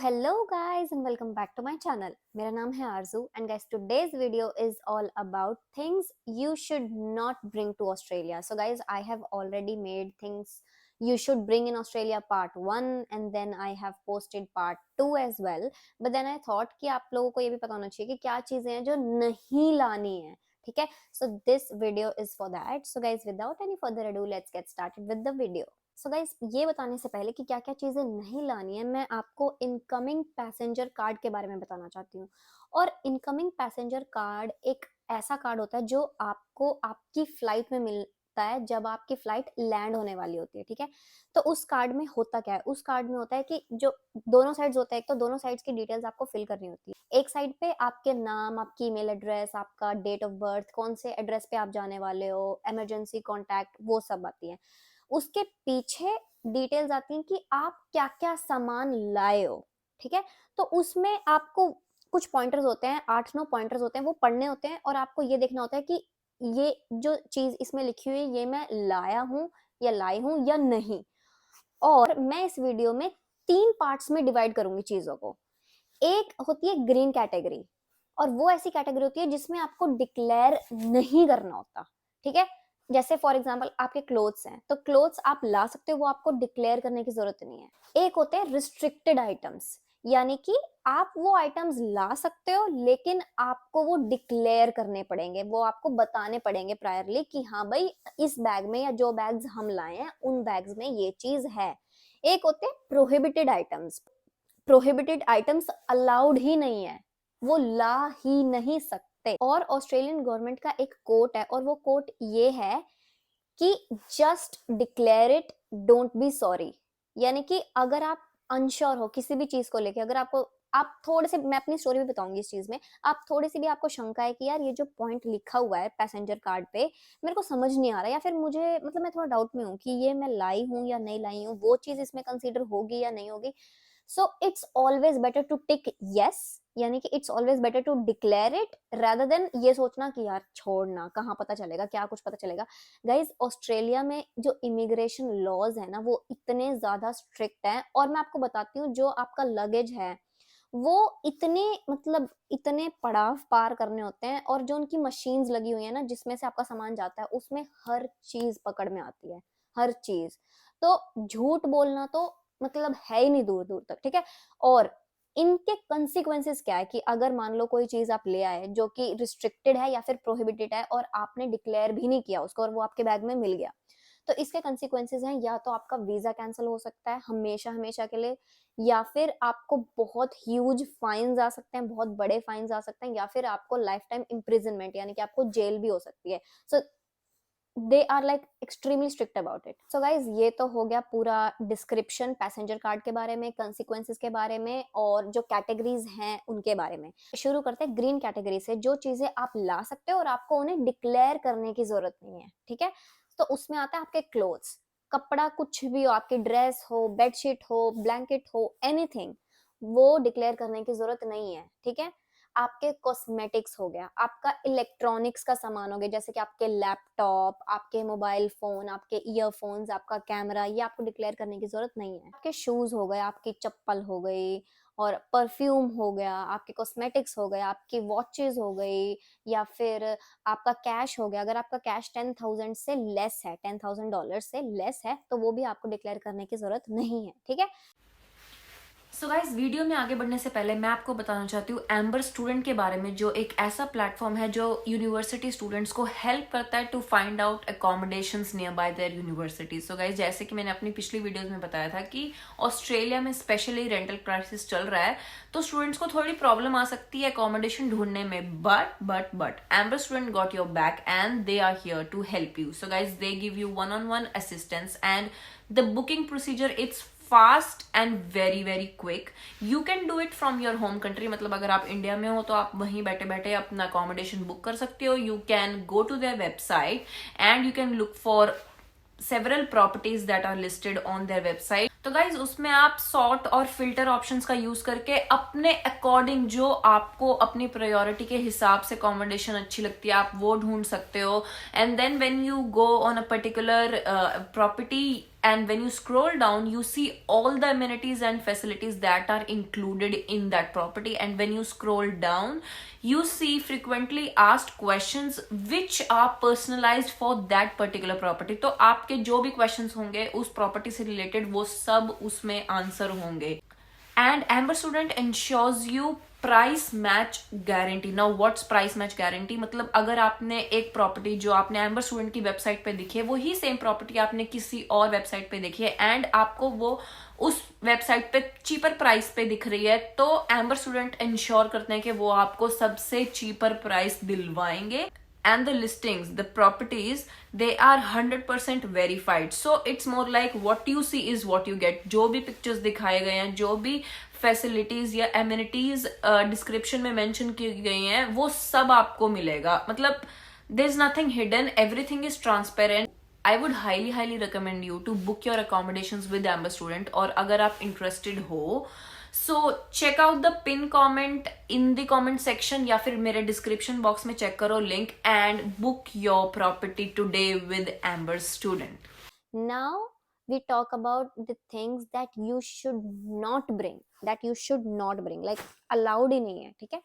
Hello guys and welcome back to my channel. मेरा नाम है आरजू and guys today's video is all about things you should not bring to Australia. So guys I have already made things you should bring in Australia part 1 and then I have posted part 2 as well. But then I thought कि आप लोगों को ये भी पता होना चाहिए कि क्या चीजें हैं जो नहीं लानी है. ठीक है, so this video is for that. So guys without any further ado let's get started with the video. So guys ये बताने से पहले कि क्या क्या चीज़ें नहीं लानी है, मैं आपको इनकमिंग पैसेंजर कार्ड के बारे में बताना चाहती हूँ। और इनकमिंग पैसेंजर कार्ड एक ऐसा कार्ड होता है जो आपको आपकी फ्लाइट में मिलता है जब आपकी फ्लाइट लैंड होने वाली होती है। ठीक है, तो उस कार्ड में होता क्या है, उस कार्ड में होता है कि जो दोनों साइड्स होता है, एक तो दोनों साइड्स की डिटेल्स आपको फिल करनी होती है। एक साइड पे आपके नाम, आपकी ईमेल एड्रेस, आपका डेट ऑफ बर्थ, कौन से एड्रेस पे आप जाने वाले हो, इमरजेंसी कॉन्टैक्ट, वो सब आती है। उसके पीछे डिटेल्स आती हैं कि आप क्या क्या सामान लाए हो। ठीक है, तो उसमें आपको कुछ पॉइंटर्स होते हैं, 8-9 पॉइंटर्स होते हैं, वो पढ़ने होते हैं और आपको ये देखना होता है कि ये जो चीज इसमें लिखी हुई है ये मैं लाया हूं या लाई हूं या नहीं। और मैं इस वीडियो में 3 पार्ट्स में डिवाइड करूंगी चीजों को। एक होती है ग्रीन कैटेगरी, और वो ऐसी कैटेगरी होती है जिसमें आपको डिक्लेयर नहीं करना होता। ठीक है, जैसे फॉर एग्जाम्पल आपके क्लोथ्स हैं, तो क्लोथ्स आप ला सकते हो, वो आपको डिक्लेयर करने की जरूरत नहीं है। एक होते हैं रिस्ट्रिक्टेड आइटम्स, यानी कि आप वो आइटम्स ला सकते हो लेकिन आपको वो डिक्लेयर करने पड़ेंगे, वो आपको बताने पड़ेंगे प्रायरली कि हाँ भाई इस बैग में या जो बैग्स हम लाए हैं उन बैग्स में ये चीज है। एक होते हैं prohibited items, prohibited items allowed ही नहीं है, वो ला ही नहीं सकते। और ऑस्ट्रेलियन गवर्नमेंट का एक कोट है और वो कोट ये है कि just declare it, don't be sorry. यानी कि अगर आप अनश्योर हो किसी भी चीज को लेके, अगर आपको आप थोड़े से, मैं अपनी स्टोरी भी बताऊंगी इस चीज में, आप थोड़ी सी भी आपको शंका है कि यार ये जो पॉइंट लिखा हुआ है पैसेंजर कार्ड पे मेरे को समझ नहीं आ रहा, या फिर मुझे मतलब मैं थोड़ा डाउट में हूँ कि ये मैं लाई हूँ या नहीं लाई हूँ, वो चीज इसमें कंसीडर होगी या नहीं होगी, so it's always better to tick yes, यानी कि it's always better to declare it rather than ये सोचना कि यार छोड़ना कहाँ पता चलेगा, क्या कुछ पता चलेगा। गाइज ऑस्ट्रेलिया में जो इमिग्रेशन लॉज है ना वो इतने ज्यादा स्ट्रिक्ट है, और मैं आपको बताती हूँ जो आपका लगेज है वो इतने मतलब इतने पड़ाव पार करने होते हैं, और जो उनकी मशीन्स लगी हुई है ना जिसमें से आपका सामान जाता है उसमें हर चीज पकड़ में आती है, हर चीज। तो झूठ बोलना तो मतलब है ही नहीं दूर दूर तक। ठीक है, और इनके कंसिक्वेंसेस क्या है कि अगर मान लो कोई चीज आप ले आए जो कि रिस्ट्रिक्टेड है या फिर प्रोहिबिटेड है और आपने डिक्लेयर भी नहीं किया उसको और वो आपके बैग में मिल गया, तो इसके कंसिक्वेंसेस हैं या तो आपका वीजा कैंसिल हो सकता है हमेशा हमेशा के लिए, या फिर आपको बहुत ह्यूज फाइन्स आ सकते हैं, बहुत बड़े फाइन्स आ सकते हैं, या फिर आपको लाइफ टाइम इम्प्रिजनमेंट यानी कि आपको जेल भी हो सकती है। So they are like extremely strict about it. So guys ये तो हो गया पूरा डिस्क्रिप्शन पैसेंजर कार्ड के बारे में, कंसिक्वेंसेस के बारे में और जो कैटेगरीज हैं उनके बारे में। शुरू करते हैं ग्रीन कैटेगरी से, जो चीजें आप ला सकते हो और आपको उन्हें डिक्लेयर करने की जरूरत नहीं है। ठीक है, तो उसमें आता है आपके क्लोथ्स, कपड़ा कुछ भी हो, आपकी ड्रेस हो, बेडशीट हो, ब्लैंकेट हो, एनीथिंग, वो डिक्लेयर करने की जरूरत नहीं है। ठीक है, आपके कॉस्मेटिक्स हो गया, आपका इलेक्ट्रॉनिक्स का सामान हो गया, जैसे कि आपके लैपटॉप, आपके मोबाइल फोन, आपके ईयरफोन्स, आपका कैमरा, ये आपको डिक्लेयर करने की जरूरत नहीं है। आपके शूज हो गए, आपकी चप्पल हो गई, और परफ्यूम हो गया, आपके कॉस्मेटिक्स हो गए, आपकी वॉचेस हो गई, या फिर आपका कैश हो गया। अगर आपका कैश 10,000 से लेस है, $10,000 से लेस है, तो वो भी आपको डिक्लेयर करने की जरूरत नहीं है। ठीक है, सो गाइस वीडियो में आगे बढ़ने से पहले मैं आपको बताना चाहती हूँ एम्बर स्टूडेंट के बारे में, जो एक ऐसा प्लेटफॉर्म है जो यूनिवर्सिटी स्टूडेंट्स को हेल्प करता है to find out accommodations nearby their university. So guys जैसे कि मैंने अपनी पिछली वीडियोस में बताया था कि ऑस्ट्रेलिया में स्पेशली रेंटल क्राइसिस चल रहा है, तो स्टूडेंट्स को थोड़ी प्रॉब्लम आ सकती है अकोमोडेशन ढूंढने में, but Amber Student got your back and they are here to help you. So guys they give you one-on-one assistance and the booking procedure it's fast and very very quick. You can do it from your home country, मतलब अगर आप India में हो तो आप वहीं बैठे बैठे अपना अकोमोडेशन बुक कर सकते हो। You can go to their website and you can look for several properties that are listed on their website। तो गाइज उसमें आप सॉर्ट और फिल्टर ऑप्शंस का यूज करके अपने अकॉर्डिंग जो आपको अपनी प्रायोरिटी के हिसाब से अकोमोडेशन अच्छी लगती है आप वो ढूंढ सकते हो. And then when you go on a particular property and when you scroll down you see all the amenities and facilities that are included in that property. And when you scroll down you see frequently asked questions which are personalized for that particular property. तो आपके जो भी questions होंगे उस property से related वो सब उसमें answer होंगे. And Amber Student ensures you price match guarantee. Now what's price match guarantee मतलब अगर आपने एक प्रॉपर्टी जो आपने एम्बर स्टूडेंट की वेबसाइट पे दिखी है वही सेम प्रॉपर्टी आपने किसी और वेबसाइट पे देखी है एंड आपको वो उस वेबसाइट पे चीपर प्राइस पे दिख रही है तो एम्बर स्टूडेंट इंश्योर करते हैं कि वो आपको सबसे चीपर प्राइस दिलवाएंगे. And the listings, the properties, they are 100% verified. So it's more like what you see is what you get. जो भी pictures दिखाए गए हैं जो भी facilities या amenities description में mention की गई हैं वो सब आपको मिलेगा. मतलब there's nothing hidden, everything is transparent. I would highly recommend you to book your accommodations with Amber Student. और अगर आप interested हो so check out the pin comment in the comment section या फिर मेरे डिस्क्रिप्शन बॉक्स में check करो link and book your property today with Amber Student. Now we talk about the things that you should not bring, like allowed ही नहीं है. ठीक है,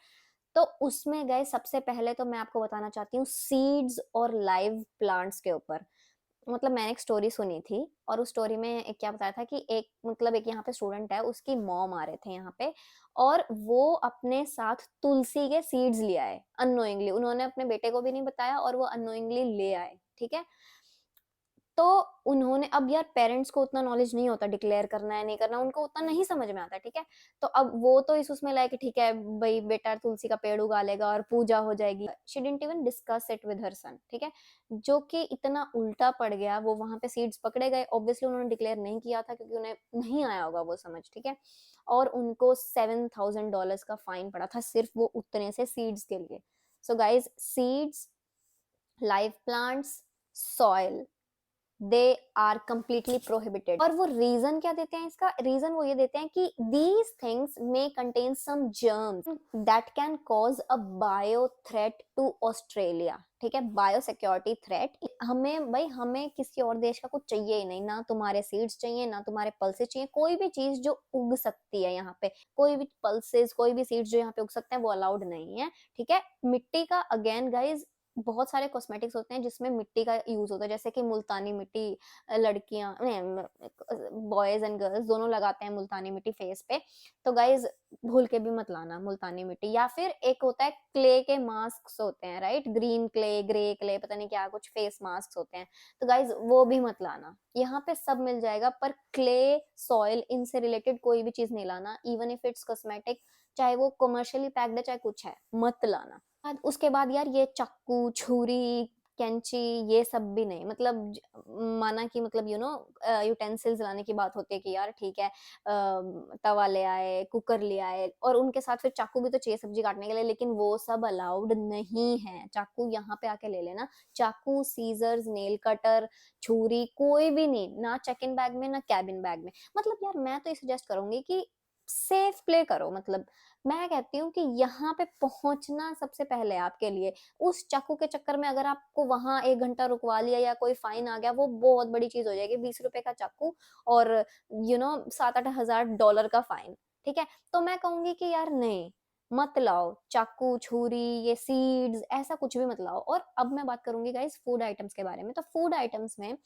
तो उसमें गए सबसे पहले तो मैं आपको बताना चाहती हूँ सीड्स और लाइव प्लांट्स के ऊपर. मतलब मैंने एक स्टोरी सुनी थी और उस स्टोरी में एक क्या बताया था कि एक यहाँ पे स्टूडेंट है, उसकी मॉम आ रहे थे यहाँ पे और वो अपने साथ तुलसी के सीड्स ले आए अननोइंगली. उन्होंने अपने बेटे को भी नहीं बताया और वो अननोइंगली ले आए. ठीक है, तो उन्होंने अब यार पेरेंट्स को उतना नॉलेज नहीं होता डिक्लेयर करना है नहीं करना, उनको उतना नहीं समझ में आता. ठीक है, तो अब वो तो इस उसमें लाए कि ठीक है भाई बेटा तुलसी का पेड़ उगा लेगा और पूजा हो जाएगी. She didn't even discuss it with her son. ठीक है, जो कि इतना उल्टा पड़ गया. वो वहां पे सीड्स पकड़े गए, ऑब्वियसली उन्होंने डिक्लेयर नहीं किया था क्योंकि उन्हें नहीं आया होगा वो समझ. ठीक है, और उनको $7,000 का फाइन पड़ा था सिर्फ वो उतने से सीड्स के लिए. So guys, seeds, live plants, soil, they are completely prohibited. और वो रीजन क्या देते हैं? इसका रीजन वो ये देते हैं कि these things may contain some germs that can cause a bio threat to Australia. ठीक है, बायो सिक्योरिटी थ्रेट. हमें किसी और देश का कुछ चाहिए ही नहीं. ना तुम्हारे सीड्स चाहिए, ना तुम्हारे पल्सेस चाहिए. कोई भी चीज जो उग सकती है यहाँ पे, कोई भी पल्सेस, कोई भी सीड्स जो यहाँ पे उग सकते हैं वो अलाउड नहीं है. ठीक है, मिट्टी का अगेन गाइज बहुत सारे कॉस्मेटिक्स होते हैं जिसमें मिट्टी का यूज होता है, जैसे कि मुल्तानी मिट्टी. लड़कियां, बॉयज एंड गर्ल्स दोनों लगाते हैं मुल्तानी मिट्टी फेस पे. तो गाइज भूल के भी मत लाना मुल्तानी मिट्टी. या फिर एक होता है क्ले के मास्क होते हैं, right, green clay, grey clay, पता नहीं क्या कुछ फेस मास्क होते हैं. तो गाइज वो भी मत लाना. यहाँ पे सब मिल जाएगा पर क्ले, सॉइल, इनसे रिलेटेड कोई भी चीज नहीं लाना. इवन इफ इट्स कॉस्मेटिक, चाहे वो कमर्शियली पैक्ड है चाहे कुछ है, मत लाना. उसके बाद यार ये चाकू, छुरी, कैंची, ये सब भी नहीं. मतलब माना कि मतलब यूटेंसिल्स लाने की बात होती है कि यार ठीक है तवा ले आए, कुकर ले आए और उनके साथ फिर चाकू भी तो चाहिए सब्जी काटने के लिए, लेकिन वो सब अलाउड नहीं है. चाकू यहाँ पे आके ले लेना. चाकू, सीजर्स, नेल कटर, छुरी कोई भी नहीं. ना चेक इन बैग में ना कैबिन बैग में. मतलब यार मैं तो ये सजेस्ट करूंगी कि सेफ प्ले करो. मतलब मैं कहती हूँ कि यहाँ पे पहुंचना सबसे पहले आपके लिए. उस चाकू के चक्कर में अगर आपको वहां 1 घंटा रुकवा लिया या कोई फाइन आ गया, वो बहुत बड़ी चीज हो जाएगी. 20 रुपए का चाकू और 7-8 हजार डॉलर का फाइन. ठीक है, तो मैं कहूंगी कि यार नहीं, मत लाओ चाकू, छुरी, ये सीड्स, ऐसा कुछ भी मत लाओ. और अब मैं बात करूंगी गाइस फूड आइटम्स के बारे में. तो फूड आइटम्स में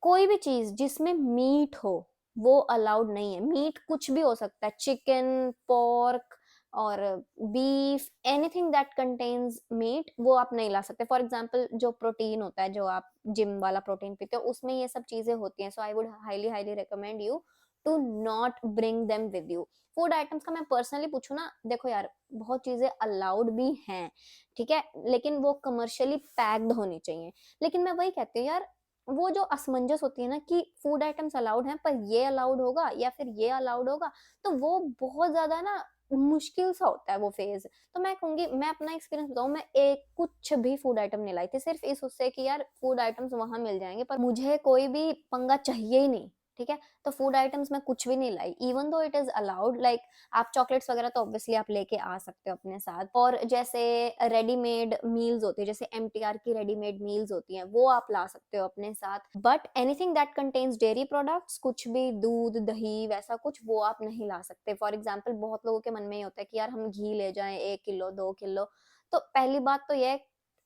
कोई भी चीज जिसमें मीट हो वो अलाउड नहीं है. मीट कुछ भी हो सकता है, चिकन, पोर्क और beef, anything that contains meat, वो आप नहीं ला सकते. फॉर एग्जाम्पल जो प्रोटीन होता है, जो आप जिम वाला प्रोटीन पीते हो, उसमें ये सब चीजें होती हैं. So I would highly recommend you to not bring them with you. Food items का मैं पर्सनली पूछूं ना, देखो यार बहुत चीजें अलाउड भी हैं, ठीक है, लेकिन वो कमर्शियली पैक्ड होनी चाहिए. लेकिन मैं वही कहती हूँ यार, वो जो असमंजस होती है ना कि फूड आइटम्स अलाउड हैं पर ये अलाउड होगा या फिर ये अलाउड होगा, तो वो बहुत ज्यादा ना मुश्किल सा होता है वो फेज. तो मैं कहूंगी, मैं अपना एक्सपीरियंस बताऊं, मैं एक कुछ भी फूड आइटम नहीं लाई थी सिर्फ इस उससे कि यार फूड आइटम्स वहां मिल जाएंगे, पर मुझे कोई भी पंगा चाहिए ही नहीं. ठीक है। तो फूड आइटम्स में कुछ भी नहीं लाई, even though it is allowed, like आप चॉकलेट्स वगैरह तो ऑब्वियसली आप लेके आ सकते हो अपने साथ, और जैसे रेडीमेड मील्स होती है, जैसे एमटीआर की रेडीमेड मील्स होती हैं, वो आप ला सकते हो अपने साथ, but anything that contains dairy products, कुछ भी दूध दही वैसा कुछ, वो आप नहीं ला सकते। फॉर एग्जाम्पल बहुत लोगों के मन में ये होता है कि यार हम घी ले जाएं 1 किलो 2 किलो। तो पहली बात तो ये,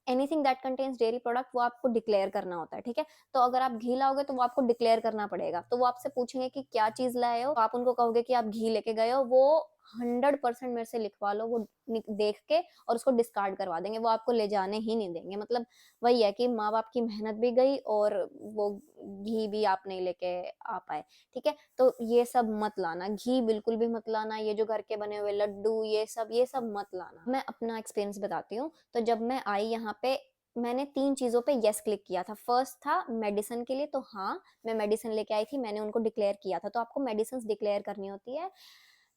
anything that contains dairy product वो आपको डिक्लेयर करना होता है, ठीक है। तो अगर आप घी लाओगे तो वो आपको डिक्लेयर करना पड़ेगा, तो वो आपसे पूछेंगे कि क्या चीज लाए हो, तो आप उनको कहोगे कि आप घी लेके गए हो, वो 100% मेरे से लिखवा लो, वो देख के और उसको डिस्कार्ड करवा देंगे, वो आपको ले जाने ही नहीं देंगे। मतलब वही है कि माँ बाप की मेहनत भी गई और वो घी भी आप नहीं लेके आ पाए, ठीक है। तो ये सब मत लाना, घी बिल्कुल भी मत लाना, ये जो घर के बने हुए लड्डू ये सब मत लाना। मैं अपना एक्सपीरियंस बताती हूँ। तो जब मैं आई यहाँ पे, मैंने 3 चीजों पे यस क्लिक किया था। फर्स्ट था मेडिसिन के लिए, तो हाँ मैं मेडिसिन लेके आई थी, मैंने उनको डिक्लेयर किया था। तो आपको मेडिसिन डिक्लेयर करनी होती है।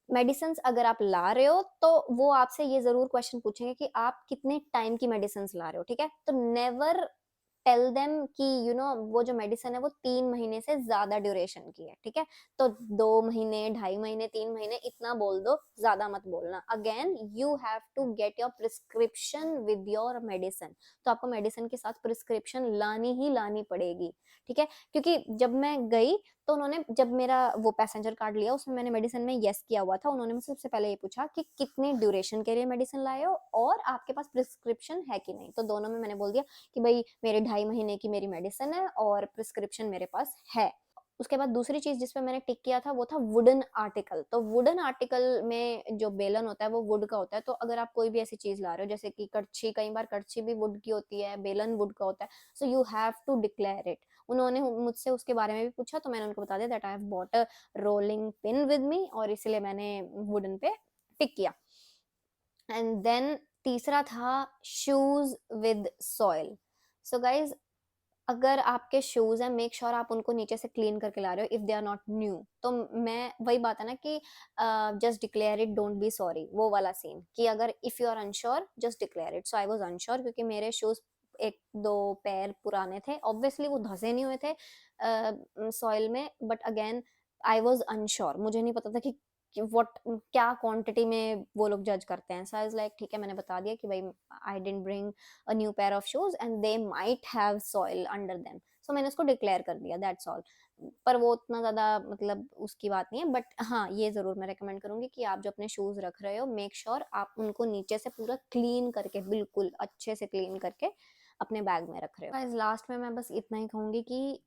मेडिसिन अगर आप ला रहे हो तो वो आपसे ये जरूर क्वेश्चन पूछेंगे कि आप कितने टाइम की मेडिसिन ला रहे हो, ठीक है। तो नेवर टेल देम कि वो जो मेडिसिन है वो 3 महीने से ज्यादा ड्यूरेशन की है, ठीक है। तो 2 महीने 2.5 महीने 3 महीने इतना बोल दो, ज्यादा मत बोलना। Again you have to get your prescription with your medicine. तो आपको मेडिसिन के साथ प्रिस्क्रिप्शन लानी ही लानी पड़ेगी, ठीक है। क्योंकि जब मैं गई तो उन्होंने, जब मेरा वो पैसेंजर कार्ड लिया उसमें मैंने मेडिसिन में यस किया हुआ था, उन्होंने मुझसे सबसे पहले ये पूछा कि कितने ड्यूरेशन के लिए मेडिसिन लाए हो और आपके पास प्रिस्क्रिप्शन है कि नहीं। तो दोनों में मैंने बोल दिया कि भाई मेरे 2.5 महीने की मेरी मेडिसिन है और प्रिस्क्रिप्शन मेरे पास है। उसके बाद दूसरी चीज जिसपे मैंने टिक किया था वो था वुडन आर्टिकल। तो वुडन आर्टिकल में जो बेलन होता है वो वुड का होता है। तो अगर आप कोई भी ऐसी चीज ला रहे हो जैसे कि कड़छी, कई बार कड़छी भी वुड की होती है, बेलन वुड का होता है, so you have to declare it. उन्होंने मुझसे उसके बारे में भी पूछा तो मैंने उनको बता दिया that I have bought a rolling pin with me, और इसलिए मैंने वुडन पे टिक किया। एंड देन तीसरा था shoes with soil. So guys, अगर आपके शूज हैं मेक श्योर आप उनको नीचे से क्लीन करके ला रहे हो, if they are not new. तो मैं वही बात है ना कि just declare it don't be sorry, वो वाला सीन कि अगर if you are unsure just declare it. So I was unsure क्योंकि मेरे शूज 1-2 पैर पुराने थे, ऑब्वियसली वो धसे नहीं हुए थे सॉइल में, but again I was unsure, मुझे नहीं पता था कि व्हाट क्या क्वांटिटी में वो लोग जज करते हैं। सो आई वाज लाइक ठीक है, मैंने बता दिया कि भाई I didn't bring a new pair of shoes and they might have soil under them, so मैंने उसको डिक्लेयर कर दिया, दैट्स ऑल। पर वो उतना ज्यादा मतलब उसकी बात नहीं है, बट हाँ ये जरूर मैं रेकमेंड करूंगी कि आप जो अपने शूज रख रहे हो मेक श्योर आप उनको नीचे से पूरा क्लीन करके, बिल्कुल अच्छे से क्लीन करके अपने बैग में रख रहे हो। गाइस लास्ट में मैं बस इतना ही कहूंगी कि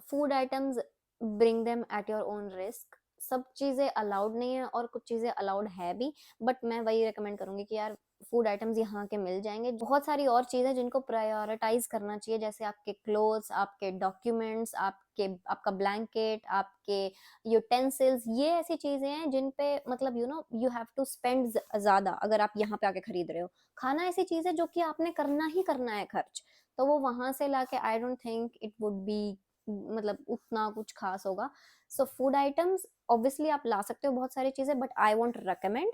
food items bring them at your own risk. सब चीजें अलाउड नहीं है और कुछ चीजें अलाउड है भी, बट मैं वही रेकमेंड करूंगी कि यार फूड आइटम्स यहाँ के मिल जाएंगे। बहुत सारी और चीजें जिनको प्रायोरिटाइज करना चाहिए, जैसे आपके क्लोथ्स, आपके डॉक्यूमेंट्स, आपका ब्लैंकेट, आपके यूटेंसिल्स, ये ऐसी चीजें हैं जिन पे मतलब यू हैव टू स्पेंड ज्यादा अगर आप यहाँ पे आके खरीद रहे हो। खाना ऐसी चीज है जो कि आपने करना ही करना है खर्च, तो वो वहां से लाके I don't think it would be मतलब उतना कुछ खास होगा। सो फूड आइटम्स ऑब्वियसली आप ला सकते हो बहुत सारी चीजें, बट आई वोंट रिकमेंड।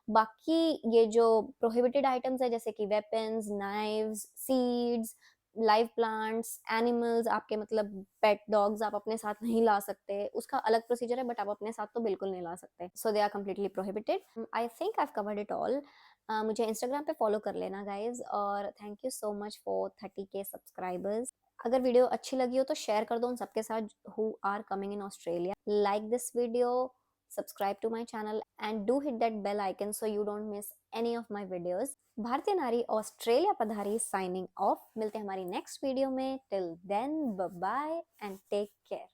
बाकी ये जो प्रोहिबिटेड आइटम्स है जैसे कि weapons, knives, seeds, live plants, animals, आपके मतलब पेट डॉग्स आप अपने साथ नहीं ला सकते, उसका अलग प्रोसीजर है, बट आप अपने साथ तो बिल्कुल नहीं ला सकते। So they are completely prohibited. I think I covered it all. मुझे इंस्टाग्राम पे फॉलो कर लेना गाइज, और thank you so much for 30K subscribers. अगर वीडियो अच्छी लगी हो तो शेयर कर दो उन सबके साथ who are coming in Australia. Like this video, subscribe to my channel and do hit that bell icon so you don't miss any of my videos. भारतीय नारी ऑस्ट्रेलिया पधारी साइनिंग ऑफ। मिलते हैं हमारी नेक्स्ट वीडियो में। Till then bye bye and take care.